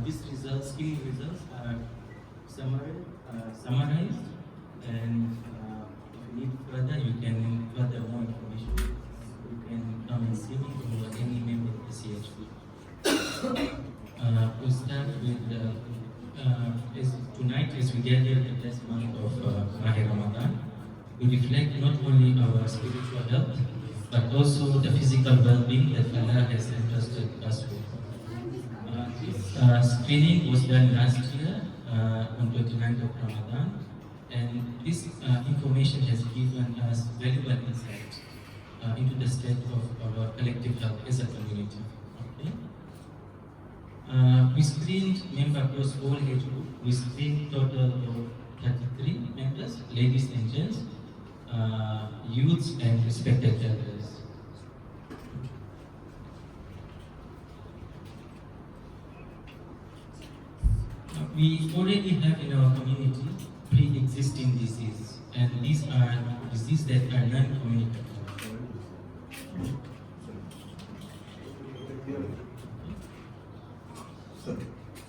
These results, screening results, are summarized, and if you need further, you can further more information. You can come and see me or any member of the CHB. We'll start with tonight, as we gather the blessed month of Ramadan, we reflect not only our spiritual health, but also the physical well-being that Allah has entrusted us with. This screening was done last year on 29th of Ramadan, and this information has given us valuable insight into the state of our collective health as a community. Okay? We screened members across all age groups. We screened total of 33 members, ladies and gents, youths and respected elders. We already have in our community pre-existing diseases, and these are diseases that are non-communicable.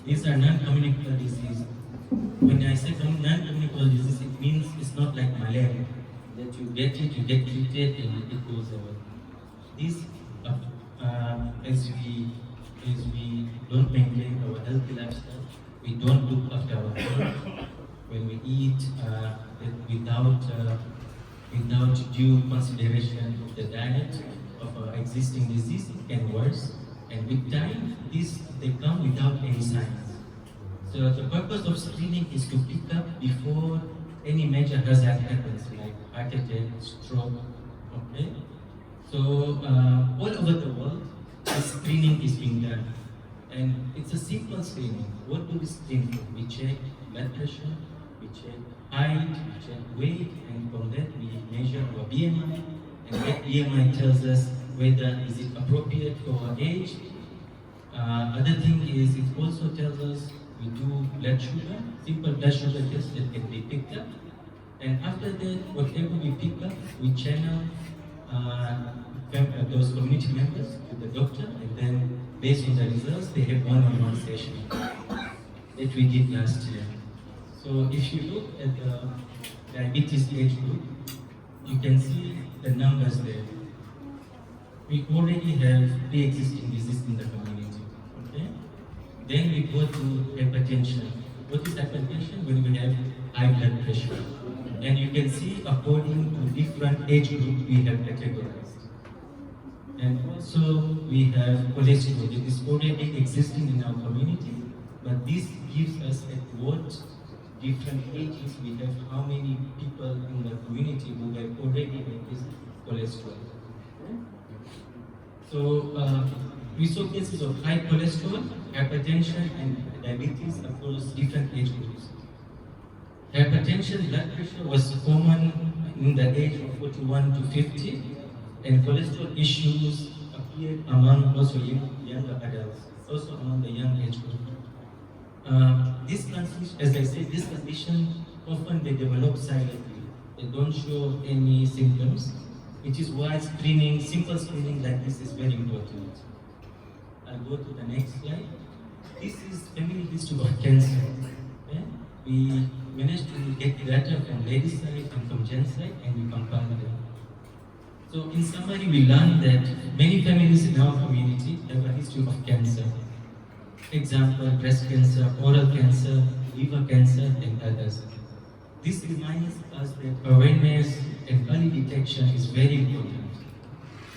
These are non-communicable diseases. When I say non-communicable disease, it means it's not like malaria, that you get it, you get treated, and it goes away. These, as we don't maintain our healthy lifestyle, we don't look after our health. When we eat without due consideration of the diet of our existing disease, it can worse. And with time, they come without any signs. So the purpose of screening is to pick up before any major hazard happens, like heart attack, stroke. Okay. So all over the world, this screening is being done. And it's a simple screening. What do we screen for? We check blood pressure, we check height, we check weight, and from that we measure our BMI, and that BMI tells us whether is it appropriate for our age. Other thing is, it also tells us we do blood sugar, simple blood sugar tests that can be picked up. And after that, whatever we pick up, we channel those community members to the doctor, and then based on the results, they have one-on-one session that we did last year. So if you look at the diabetes age group, you can see the numbers there. We already have pre-existing disease in the community. Okay? Then we go to hypertension. What is hypertension? When we have high blood pressure. And you can see according to different age groups we have categorized. And also we have cholesterol that is already existing in our community, but this gives us at what different ages we have, how many people in the community who have already had this cholesterol. So we saw cases of high cholesterol, hypertension, and diabetes across different age groups. Hypertension, blood pressure was common in the age of 41 to 50, and cholesterol issues appeared among also younger adults, also among the young age group. This condition, as I said, this condition often they develop silently. They don't show any symptoms. It is why screening, simple screening like this is very important. I'll go to the next slide. This is family history of cancer. Okay? We managed to get data from ladies' side and from gents' side, and we compare them. So in summary, we learned that many families in our community have a history of cancer. Example, breast cancer, oral cancer, liver cancer, and others. This reminds us that awareness and early detection is very important.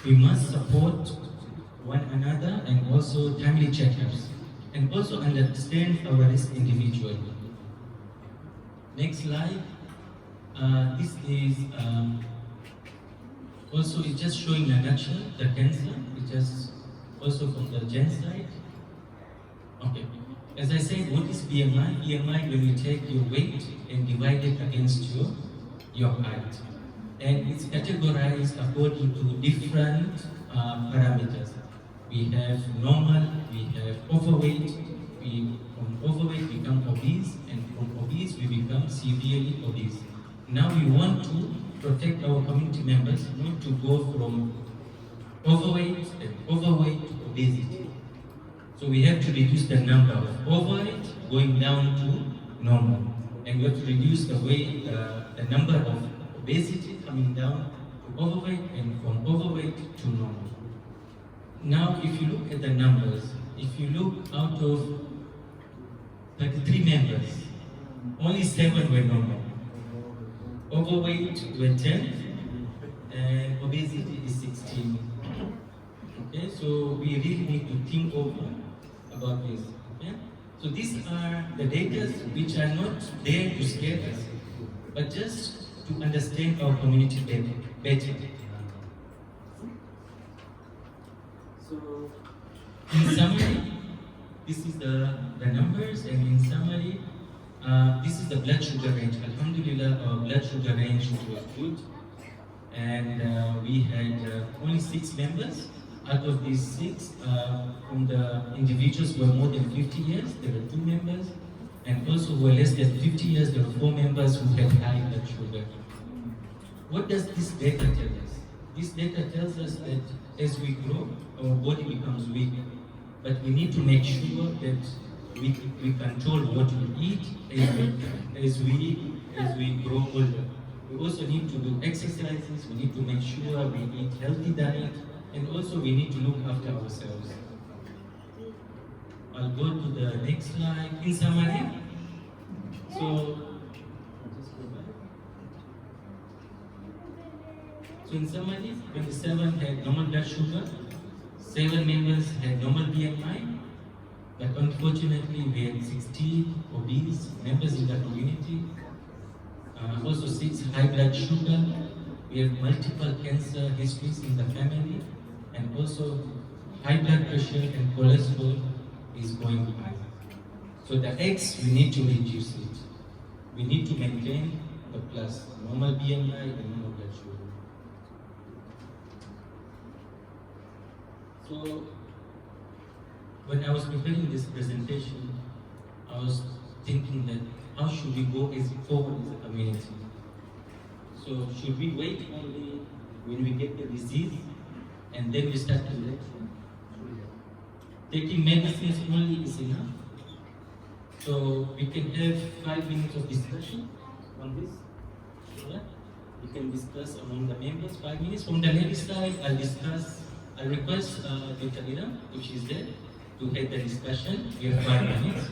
We must support one another and also timely checkups, and also understand our risk individually. Next slide. This is also it's just showing a nutshell the cancer. It's just also from the gen side. Okay. As I said, what is BMI? BMI when you take your weight and divide it against your height, and it's categorized according to different parameters. We have normal, we have overweight. From overweight become obese, and from obese we become severely obese. Now we want to protect our community members not to go from overweight to obesity. So So we have to reduce the number of overweight going down to normal. And we have to reduce the number of obesity coming down to overweight and from overweight to normal. Now, if you look at the numbers, if you look out of 33 members, only 7 were normal. Overweight were 10, and obesity is 16. Okay, so we really need to think over about this. Okay? So these are the data which are not there to scare us, but just to understand our community better. So, in summary, this is the numbers, and in summary, this is the blood sugar range. Alhamdulillah, our blood sugar range was good, and we had only 6 members. Out of these 6, from the individuals who were more than 50 years, there were 2 members, and also who were less than 50 years, there were 4 members who had high blood sugar. What does this data tell us? This data tells us that as we grow, our body becomes weak, but we need to make sure that we control what we eat as we grow older. We also need to do exercises, we need to make sure we eat healthy diet, and also we need to look after ourselves. I'll go to the next slide. In summary, so in summary, 27 had normal blood sugar, 7 members had normal BMI, but unfortunately we had 16 obese members in the community. Also 6 high blood sugar. We have multiple cancer histories in the family, and also high blood pressure and cholesterol is going high. So the X, we need to reduce it. We need to maintain the plus, normal BMI and normal blood sugar. So when I was preparing this presentation, I was thinking that how should we go forward as a community? So should we wait only when we get the disease and then we start to lecture? Taking medicines only is enough. So we can have 5 minutes of discussion on this. Yeah? We can discuss among the members 5 minutes. From the lady side, I'll request Dr. Ebrahim, if she's there, to head the discussion. We have 5 minutes.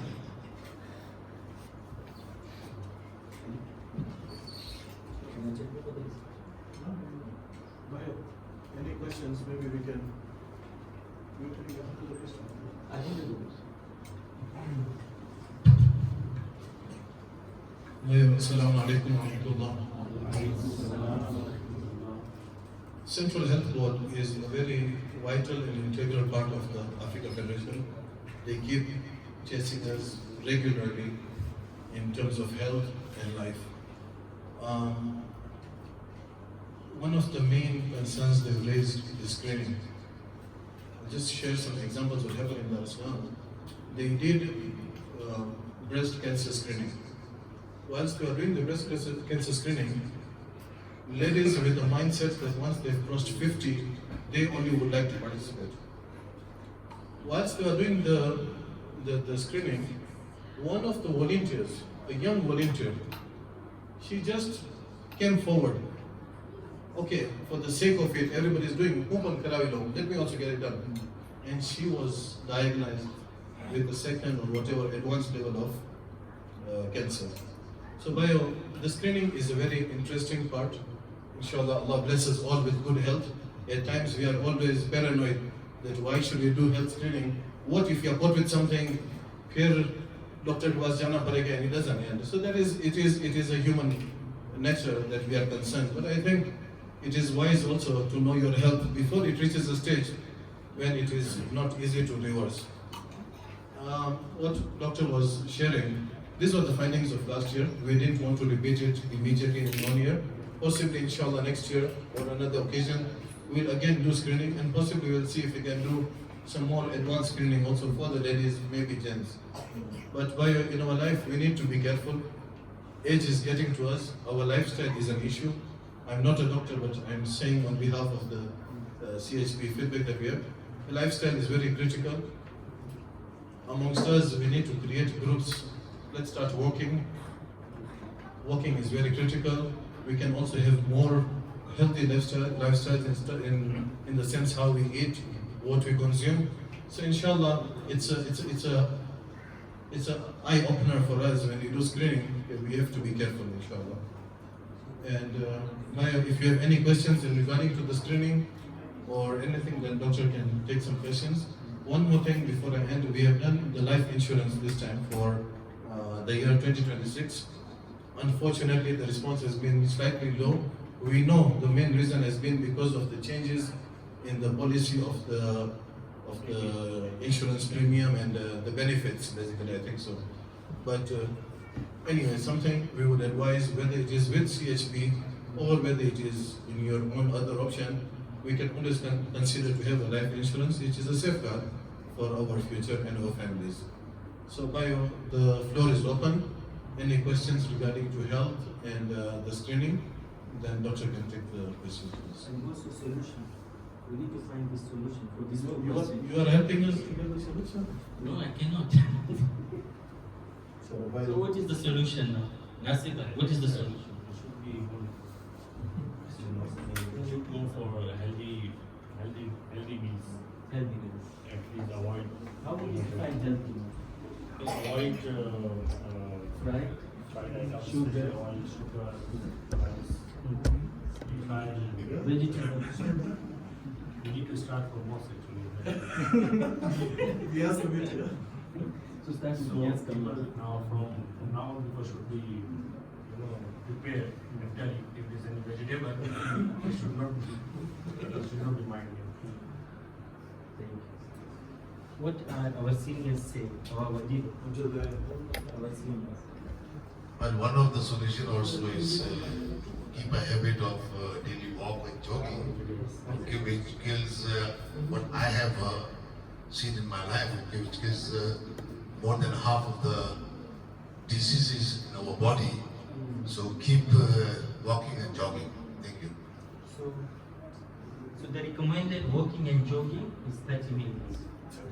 Any questions? Maybe we can. Assalamu alaikum wa rahmatullah. Central Health Board is a very vital and integral part of the Africa Federation. They keep chasing us regularly in terms of health and life. One of the main concerns they've raised is screening. I'll just share some examples of what happened in Dar es Salaam. They did breast cancer screening. Whilst they were doing the breast cancer screening, ladies with the mindset that once they've crossed 50, they only would like to participate. Whilst they were doing the screening, one of the volunteers, a young volunteer, she just came forward. Okay, for the sake of it, everybody's doing let me also get it done. And she was diagnosed with the second or whatever advanced level of cancer. So the screening is a very interesting part. Inshallah, Allah bless us all with good health. At times we are always paranoid that why should we do health screening? What if you are caught with something, here doctor was jana parega and he doesn't. And so it is a human nature that we are concerned. But I think it is wise also to know your health before it reaches a stage when it is not easy to reverse. What doctor was sharing, these were the findings of last year. We didn't want to repeat it immediately in 1 year. Possibly, inshallah, next year or another occasion, we'll again do screening, and possibly we'll see if we can do some more advanced screening also for the ladies, maybe gents. But in our life, we need to be careful. Age is getting to us. Our lifestyle is an issue. I'm not a doctor, but I'm saying on behalf of the CHB feedback that we have, the lifestyle is very critical. amongst us, we need to create groups. Let's start walking. Walking is very critical. We can also have more healthy lifestyles in the sense how we eat, what we consume. So inshallah, it's a eye opener for us when you do screening. We have to be careful, inshallah. And Maya, if you have any questions in regarding to the screening or anything, then doctor can take some questions. One more thing before I end, we have done the life insurance this time for the year 2026. Unfortunately, the response has been slightly low. We know the main reason has been because of the changes in the policy of the insurance premium and the benefits, basically, I think so. But anyway, something we would advise, whether it is with CHB or whether it is in your own other option, we can always consider to have a life insurance, which is a safeguard for our future and our families. So, Bayo, the floor is open. Any questions regarding to health and the screening? Then doctor can take the questions. And what's the solution? We need to find the solution for this problem. You are helping us to get the solution? No, I cannot. So what is the solution now? Nasika, what is the solution? It should be more for healthy meals. Healthy meals. At least avoid. How would you find healthy meals? Avoid Fried? fried items, Sugar. oil, sugar, rice, refined. Vegetables? We need to start from most actually. Yes, So start with So yes, people now from now people should be prepared mentally. If there's any vegetable, it should not be minded. Thank you. What our seniors say, our seniors? But one of the solution also is keep a habit of daily walk and jogging, okay, which kills what I have seen in my life, okay, which kills more than half of the diseases in our body. So keep walking and jogging. Thank you. So the recommended walking and jogging is 30 minutes.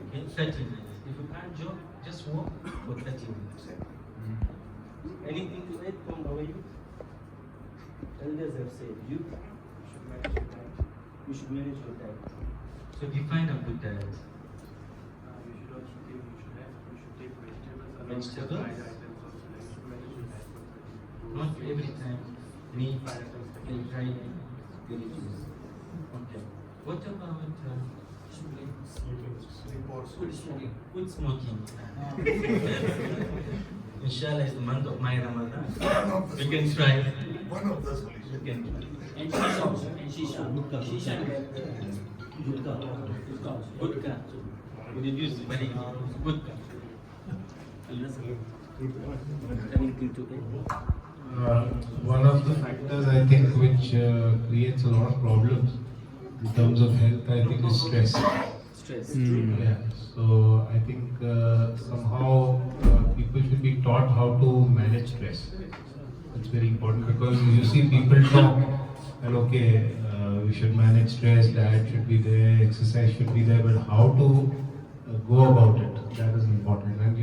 Okay, 30 minutes. If you can't jog, just walk for 30 minutes. Anything to add from our youth? Elders have said, you should manage your diet. You should manage your diet. So define a good diet. You should also take, you should take vegetables. Vegetables? Fried items also. You should manage your diet. Not every time meat and Friday. Okay. What about Good smoking. Inshallah, it's the month of my Ramadan. We can try. One of the solutions. We can try. And shisha. Gudka. We reduce very gudka. Anything to add? One of the factors I think which creates a lot of problems in terms of health, I think, is stress. Stress. Yeah. So I think somehow people should be taught how to manage stress. It's very important because you see people talk and okay, we should manage stress, diet should be there, exercise should be there, but how to go about it, that is important. And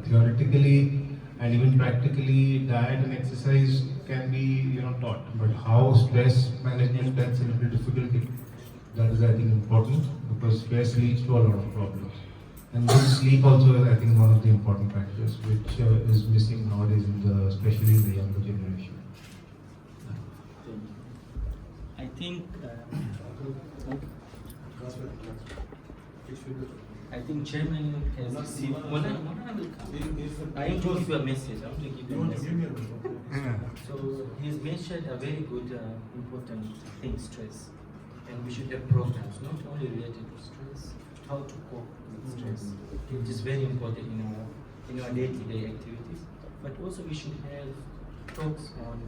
theoretically and even practically, diet and exercise can be taught, but how stress management, that's a little difficult. That is, I think, important because stress leads to a lot of problems. And good sleep also is, I think, one of the important factors which is missing nowadays, especially in the younger generation. I think chairman has received. I want to give you a message. I want to give you a message. So he's mentioned a very good, important thing: stress, and we should have programs not only related to stress, how to cope with stress, which is very important in our day-to-day activities. But also we should have talks on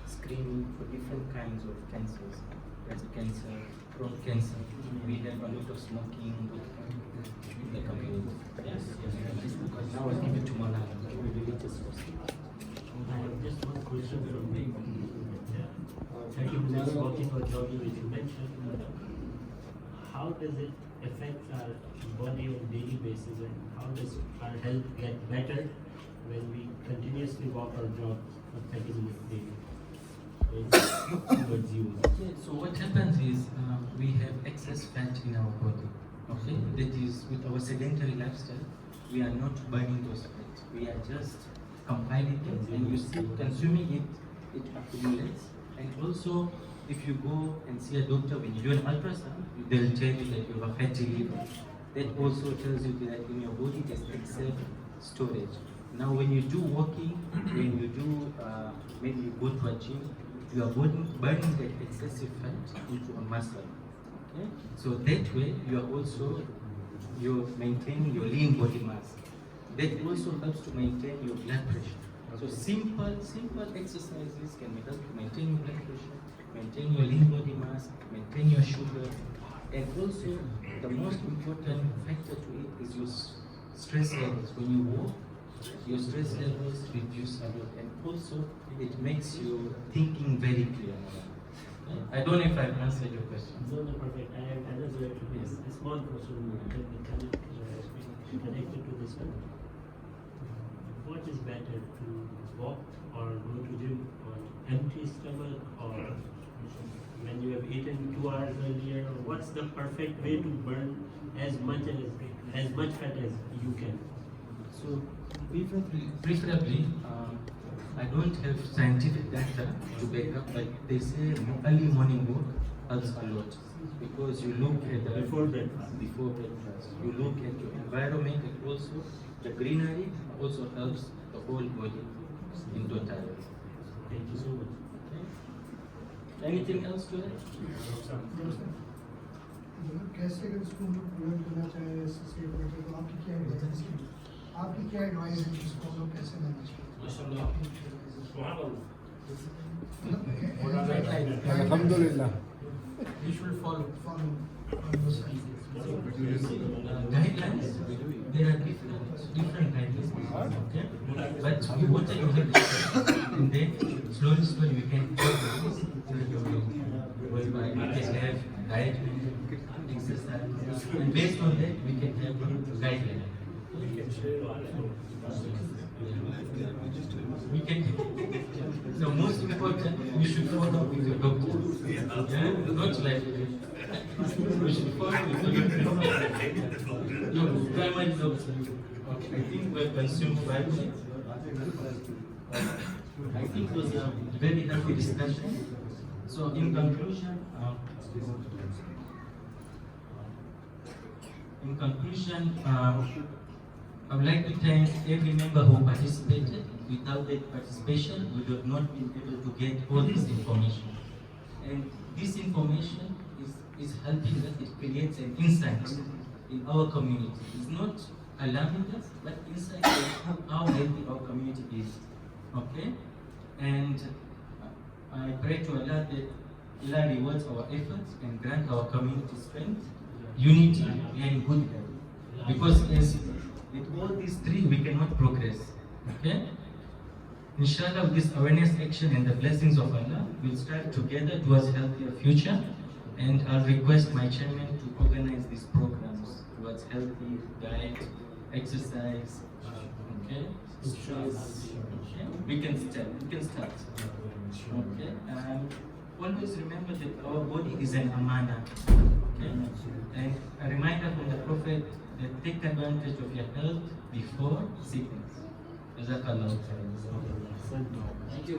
screening for different kinds of cancers, breast cancer, throat cancer. We have a lot of smoking in the community. Yes. Now I'll give it to Malala, the religious person. Just one question from me. Thank you for this walking or jogging which you mentioned. How does it affects our body on daily basis, and how does our health get better when we continuously walk or jog for 30 minutes daily? Towards you. Okay, so what happens is we have excess fat in our body. Okay, that is with our sedentary lifestyle, we are not burning those fat. We are just compiling it, and you see consuming it, it accumulates. And also, if you go and see a doctor when you do an ultrasound, they'll tell you that you have a fatty liver. That also tells you that in your body there's excess storage. Now, when you do walking, when you do maybe you go to a gym, you are burning that excessive fat into a muscle. Okay? So that way you're maintaining your lean body mass. That also helps to maintain your blood pressure. So simple exercises can help to maintain your blood pressure, maintain your lean body mass, maintain your sugar, and also the most important factor to it is your stress levels. When you walk, your stress levels reduce a lot, and also it makes your thinking very clear. I don't know if I've answered your question. No, perfect. I have another a small question connected to this one. What is better, to walk or go to gym on empty stomach, or when you have eaten 2 hours earlier? What's the perfect way to burn as much fat as you can? So preferably, I don't have scientific data to back up, but they say early morning walk helps a lot, because you look at the Before breakfast. You look at your environment, and also the greenery also helps the whole body in totality. Thank you so much. Okay. Anything else to add? कैसे अगर इसको हम लोग प्रयोग करना चाहें इस statement को, तो आपकी क्या एडवाइस है कि इसको हम लोग कैसे मैनेज करें? अल्हम्दुलिल्लाह। You should follow those guidelines. There are different guidelines. Okay, but we want to have, and then slowly we can whereby we can have diet, exercise, and based on that we can have guidelines. We can. The most important, we should follow with your doctor. Yeah? Not like we should follow with your primary doctor. Okay. I think we've consumed 5 minutes. I think it was a very healthy discussion. So in conclusion, I would like to thank every member who participated. Without that participation, we would have not been able to get all this information. And this information is helping us, it creates an insight in our community. It's not alarming us, but insight in how healthy our community is. Okay? And I pray to Allah that Allah rewards our efforts and grant our community strength, unity, and good health. Because with all these three, we cannot progress. Okay? Inshallah, with this awareness action and the blessings of Allah, we'll strive together towards a healthier future. And I'll request my chairman to organize these programs towards healthy diet, exercise. Okay? Okay? We can start. Okay? Always remember that our body is an amana. Okay? And a reminder from the Prophet that take advantage of your health before sickness. Jazakallah. Thank you.